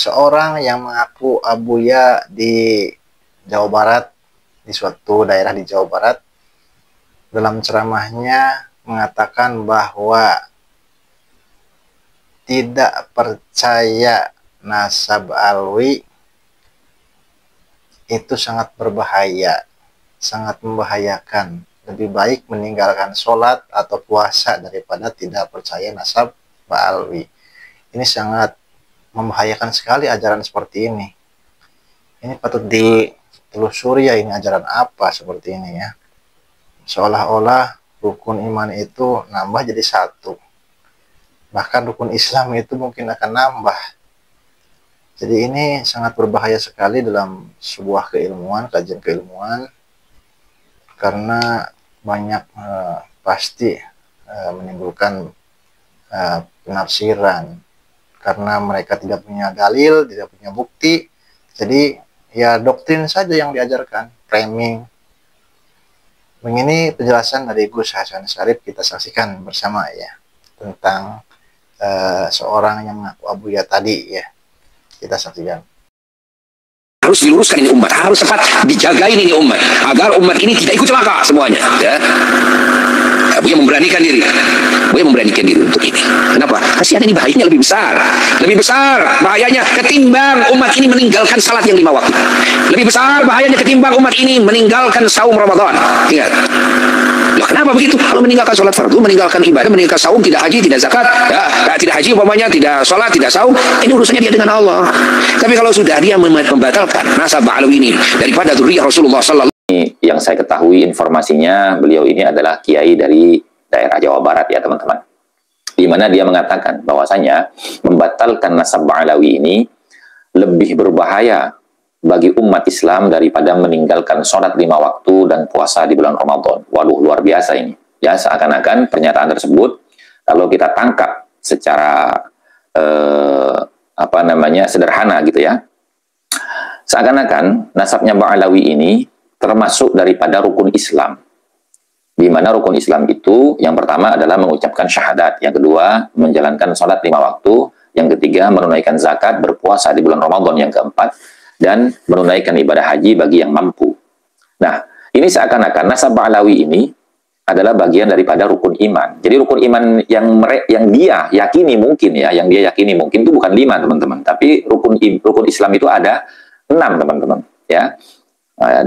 seorang yang mengaku abuya di Jawa Barat, di suatu daerah di Jawa Barat, dalam ceramahnya mengatakan bahwa tidak percaya nasab alwi itu sangat berbahaya, sangat membahayakan. Lebih baik meninggalkan sholat atau puasa daripada tidak percaya nasab alwi. Ini sangat membahayakan sekali ajaran seperti ini. Ini patut ditelusuri ya, ini ajaran apa seperti ini ya. Seolah-olah rukun iman itu nambah jadi satu. Bahkan rukun Islam itu mungkin akan nambah. Jadi ini sangat berbahaya sekali dalam sebuah keilmuan, kajian keilmuan, karena banyak pasti menimbulkan penafsiran, karena mereka tidak punya dalil, tidak punya bukti. Jadi ya doktrin saja yang diajarkan, framing. Begini penjelasan dari Gus Hasan Syarif, kita saksikan bersama ya, tentang seorang yang mengaku abuya tadi ya. Kita saksikan. Harus diluruskan ini umat, harus cepat dijagain ini umat, agar umat ini tidak ikut celaka semuanya. Ya. Buya memberanikan diri, Buya memberanikan diri untuk ini. Kenapa? Kasihan ini bahayanya lebih besar bahayanya ketimbang umat ini meninggalkan salat yang 5 waktu. Lebih besar bahayanya ketimbang umat ini meninggalkan saum Ramadan. Ingat. Loh, kenapa begitu? Kalau meninggalkan sholat fardu, meninggalkan ibadah, meninggalkan saum, tidak haji, tidak zakat, ya, tidak haji umpamanya, tidak sholat, tidak saum, ini urusannya dia dengan Allah. Tapi kalau sudah dia membatalkan nasab alwi ini daripada dzurriyyah Rasulullah sallallahu alaihi wasallam, yang saya ketahui informasinya, beliau ini adalah kiai dari daerah Jawa Barat ya teman-teman, di mana dia mengatakan bahwasanya membatalkan nasab alawi ini lebih berbahaya bagi umat Islam daripada meninggalkan sholat 5 waktu dan puasa di bulan Ramadan. Waduh, luar biasa ini. Ya, seakan-akan pernyataan tersebut kalau kita tangkap secara sederhana gitu ya. Seakan-akan nasabnya Ba'alawi ini termasuk daripada rukun Islam. Di mana rukun Islam itu yang pertama adalah mengucapkan syahadat, yang kedua menjalankan sholat 5 waktu, yang ketiga menunaikan zakat, berpuasa di bulan Ramadan, yang keempat dan menunaikan ibadah haji bagi yang mampu. Nah, ini seakan-akan nasab Ba'alawi ini adalah bagian daripada rukun iman. Jadi rukun iman yang dia yakini mungkin ya, yang dia yakini mungkin itu bukan 5 teman-teman, tapi rukun Islam itu ada 6 teman-teman ya.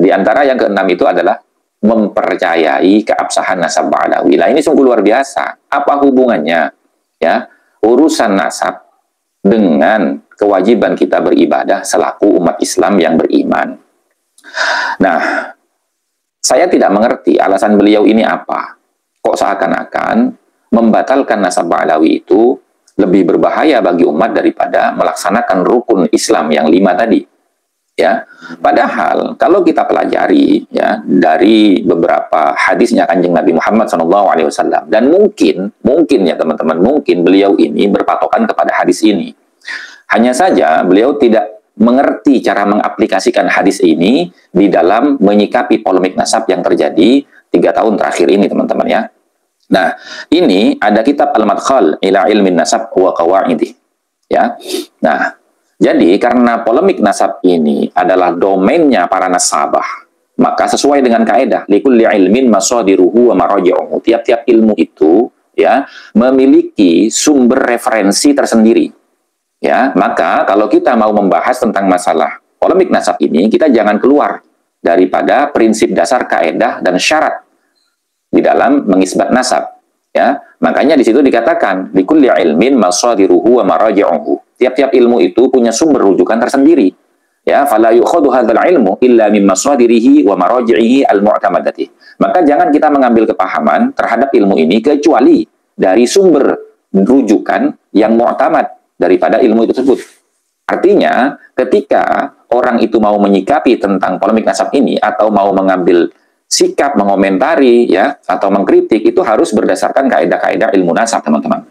Di antara yang ke-6 itu adalah mempercayai keabsahan nasab Ba'alawi. Nah, ini sungguh luar biasa. Apa hubungannya ya urusan nasab dengan kewajiban kita beribadah selaku umat Islam yang beriman? Nah, saya tidak mengerti alasan beliau ini apa. Kok seakan-akan membatalkan nasab Ba'alawi itu lebih berbahaya bagi umat daripada melaksanakan rukun Islam yang 5 tadi. Ya, padahal kalau kita pelajari ya dari beberapa hadisnya Kanjeng Nabi Muhammad SAW, dan mungkin ya teman-teman, mungkin beliau ini berpatokan kepada hadis ini. Hanya saja beliau tidak mengerti cara mengaplikasikan hadis ini di dalam menyikapi polemik nasab yang terjadi 3 tahun terakhir ini teman-teman ya. Nah, ini ada kitab Al-Madkhal ila Ilmin Nasab wa Qawaidih ya. Nah, jadi karena polemik nasab ini adalah domainnya para nasabah, maka sesuai dengan kaidah likulli ilmin masadiruhu wa maraji'uhu, tiap-tiap ilmu itu ya memiliki sumber referensi tersendiri. Ya, maka kalau kita mau membahas tentang masalah polemik nasab ini, kita jangan keluar daripada prinsip dasar kaidah dan syarat di dalam mengisbat nasab. Ya, makanya di situ dikatakan likulli ilmin masadiruhu wa maraji'uhu. Tiap-tiap ilmu itu punya sumber rujukan tersendiri. Ya, fala yukhadhu hadzal ilmu illa min masadirihi wa maraji'ihi al-mu'tamadati. Maka jangan kita mengambil kepahaman terhadap ilmu ini kecuali dari sumber rujukan yang mu'tamad daripada ilmu itu tersebut. Artinya, ketika orang itu mau menyikapi tentang polemik nasab ini atau mau mengambil sikap, mengomentari ya atau mengkritik, itu harus berdasarkan kaidah-kaidah ilmu nasab, teman-teman.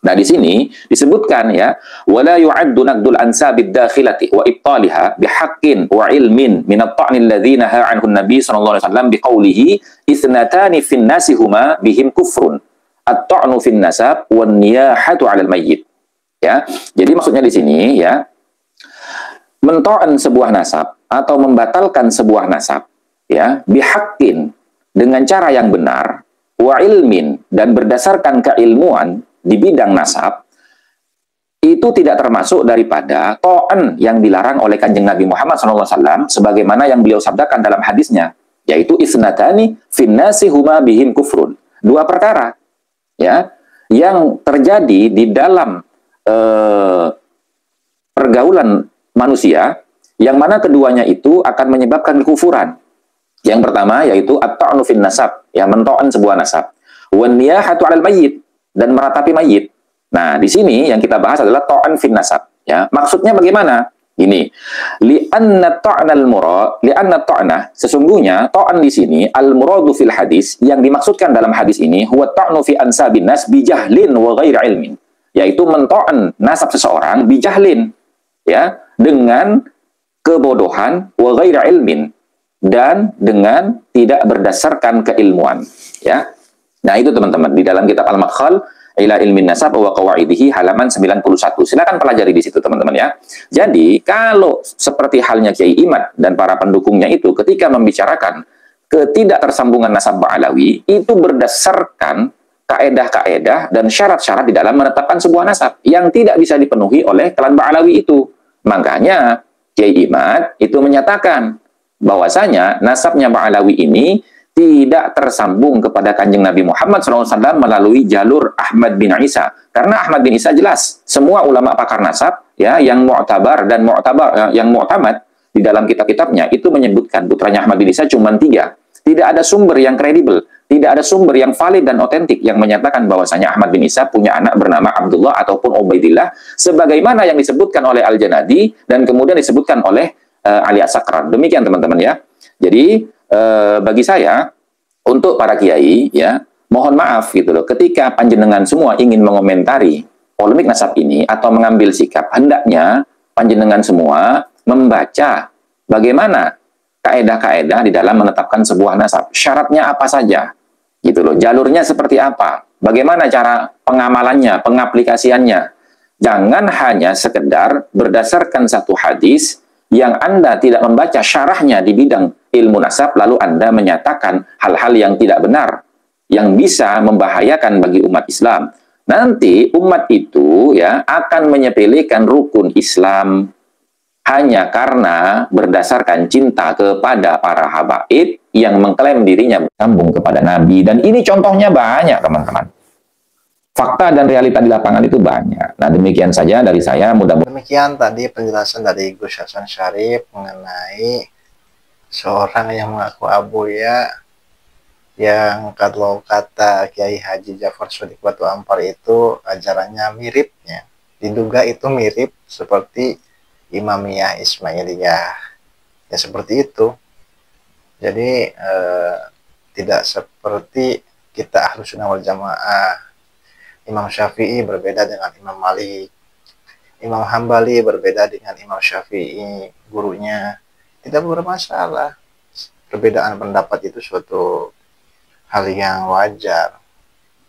Nah, di sini disebutkan ya, wala yu'addu naqdul ansabid dakhilati wa ibtaliha bihaqqin wa ilmin min at-ta'ni alladhi nahaa 'anhu an-nabi sallallahu alaihi wasallam biqaulihi ithnatani fin nasi huma bihim kufrun at-ta'nu fin nasab wan niyahatu 'alal mayyit. Ya. Jadi maksudnya di sini ya, mento'an sebuah nasab atau membatalkan sebuah nasab, ya, bihaqqin, dengan cara yang benar, wa ilmin, dan berdasarkan keilmuan di bidang nasab, itu tidak termasuk daripada to'an yang dilarang oleh Kanjeng Nabi Muhammad SAW, sebagaimana yang beliau sabdakan dalam hadisnya, yaitu isnatani finnasi huma bihim kufrun. Dua perkara, ya, yang terjadi di dalam pergaulan manusia, yang mana keduanya itu akan menyebabkan kekufuran. Yang pertama yaitu at-ta'nu fin nasab, ya, mento'an sebuah nasab, wan niyahatu 'alal mayyit, dan meratapi mayit. Nah, di sini yang kita bahas adalah ta'an fin nasab, ya. Maksudnya bagaimana? Ini li'anna ta'nal murad, li'anna ta'na, sesungguhnya ta'an di sini al-muradu fil hadis, yang dimaksudkan dalam hadis ini huwa ta'nu fi ansabin nas bijahlin wa ghairi ilmin, yaitu mento'an nasab seseorang bijahlin, ya, dengan kebodohan, wa ghairi ilmin, dan dengan tidak berdasarkan keilmuan, ya. Nah, itu teman-teman di dalam kitab Al-Madkhal ila ilmin nasab wa qawaidihi halaman 91. Silakan pelajari di situ teman-teman, ya. Jadi, kalau seperti halnya Kiai Imad dan para pendukungnya itu ketika membicarakan ketidaktersambungan nasab Ba'alawi, itu berdasarkan kaedah-kaedah dan syarat-syarat di dalam menetapkan sebuah nasab yang tidak bisa dipenuhi oleh klan Ba'alawi itu. Makanya Kiai Imad itu menyatakan bahwasanya nasabnya Ba'alawi ini tidak tersambung kepada Kanjeng Nabi Muhammad SAW melalui jalur Ahmad bin Isa. Karena Ahmad bin Isa jelas, semua ulama pakar nasab, ya, yang mu'tabar dan yang mu'tamad di dalam kitab-kitabnya itu menyebutkan putranya Ahmad bin Isa cuma 3. Tidak ada sumber yang kredibel, tidak ada sumber yang valid dan otentik yang menyatakan bahwasanya Ahmad bin Isa punya anak bernama Abdullah ataupun Ubaidillah, sebagaimana yang disebutkan oleh Al-Janadi dan kemudian disebutkan oleh Ali As-Sakran. Demikian teman-teman, ya. Jadi bagi saya, untuk para kiai, ya, mohon maaf gitu loh, ketika panjenengan semua ingin mengomentari polemik nasab ini atau mengambil sikap, hendaknya panjenengan semua membaca bagaimana kaedah-kaedah di dalam menetapkan sebuah nasab. Syaratnya apa saja, gitu loh. Jalurnya seperti apa? Bagaimana cara pengamalannya, pengaplikasiannya? Jangan hanya sekedar berdasarkan satu hadis yang Anda tidak membaca syarahnya di bidang ilmu nasab, lalu Anda menyatakan hal-hal yang tidak benar, yang bisa membahayakan bagi umat Islam. Nanti umat itu, ya, akan menyepelekan rukun Islam hanya karena berdasarkan cinta kepada para habaib yang mengklaim dirinya bersambung kepada Nabi. Dan ini contohnya banyak, teman-teman. Fakta dan realita di lapangan itu banyak. Nah, demikian saja dari saya. Demikian tadi penjelasan dari Gus Hasan Syarif mengenai seorang yang mengaku abuya, yang kalau kata Kiai Haji Ja'far Shadiq Batu Ampar itu ajarannya miripnya, diduga itu mirip seperti Imamiyah Ismailiyah, ya seperti itu. Jadi tidak seperti kita Ahlussunnah wal Jamaah. Imam Syafi'i berbeda dengan Imam Malik, Imam Hambali berbeda dengan Imam Syafi'i, gurunya. Tidak bermasalah. Perbedaan pendapat itu suatu hal yang wajar.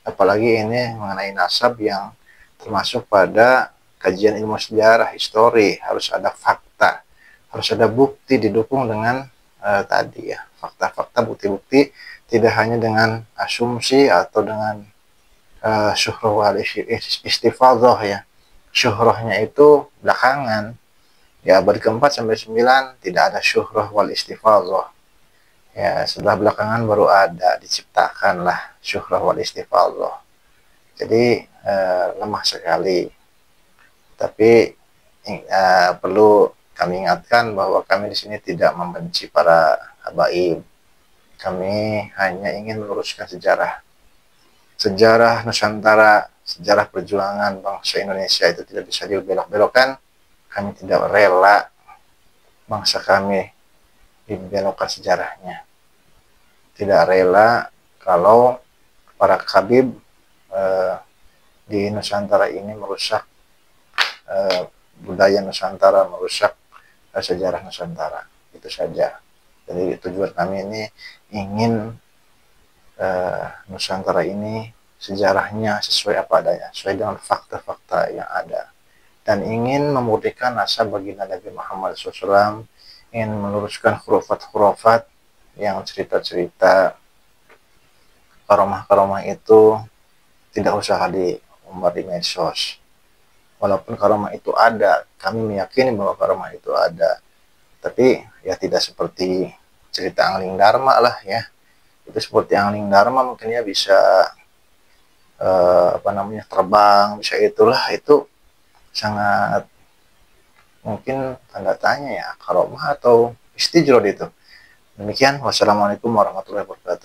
Apalagi ini mengenai nasab yang termasuk pada kajian ilmu sejarah, histori. Harus ada fakta, harus ada bukti didukung dengan tadi, ya, fakta-fakta, bukti-bukti, tidak hanya dengan asumsi atau dengan syuhrah wal istifadhah, ya. Syuhrahnya itu belakangan, ya, abad ke-4 sampai 9 tidak ada syuhrah wal istifadhah, ya. Setelah belakangan baru ada, diciptakanlah syuhrah wal istifadhah. Jadi lemah sekali. Tapi perlu kami ingatkan bahwa kami di sini tidak membenci para habaib. Kami hanya ingin meluruskan sejarah Nusantara, sejarah perjuangan bangsa Indonesia itu tidak bisa dibelok-belokkan. Kami tidak rela bangsa kami dibelokkan sejarahnya. Tidak rela kalau para Habib di Nusantara ini merusak budaya Nusantara, merusak sejarah Nusantara. Itu saja. Jadi tujuan kami ini ingin Nusantara ini sejarahnya sesuai apa adanya, sesuai dengan fakta-fakta yang ada. dan ingin memurnikan nasab baginda Nabi Muhammad SAW, ingin meluruskan khurafat-khurafat yang cerita-cerita karomah-karomah itu tidak usah diumbar di medsos. Walaupun karomah itu ada, kami meyakini bahwa karomah itu ada, tapi ya tidak seperti cerita Angling Dharma lah ya. Itu seperti Angling Dharma mungkin ya bisa terbang, bisa itulah, itu sangat mungkin tanda tanya ya, karomah atau istijrod itu. Demikian, wassalamualaikum warahmatullahi wabarakatuh.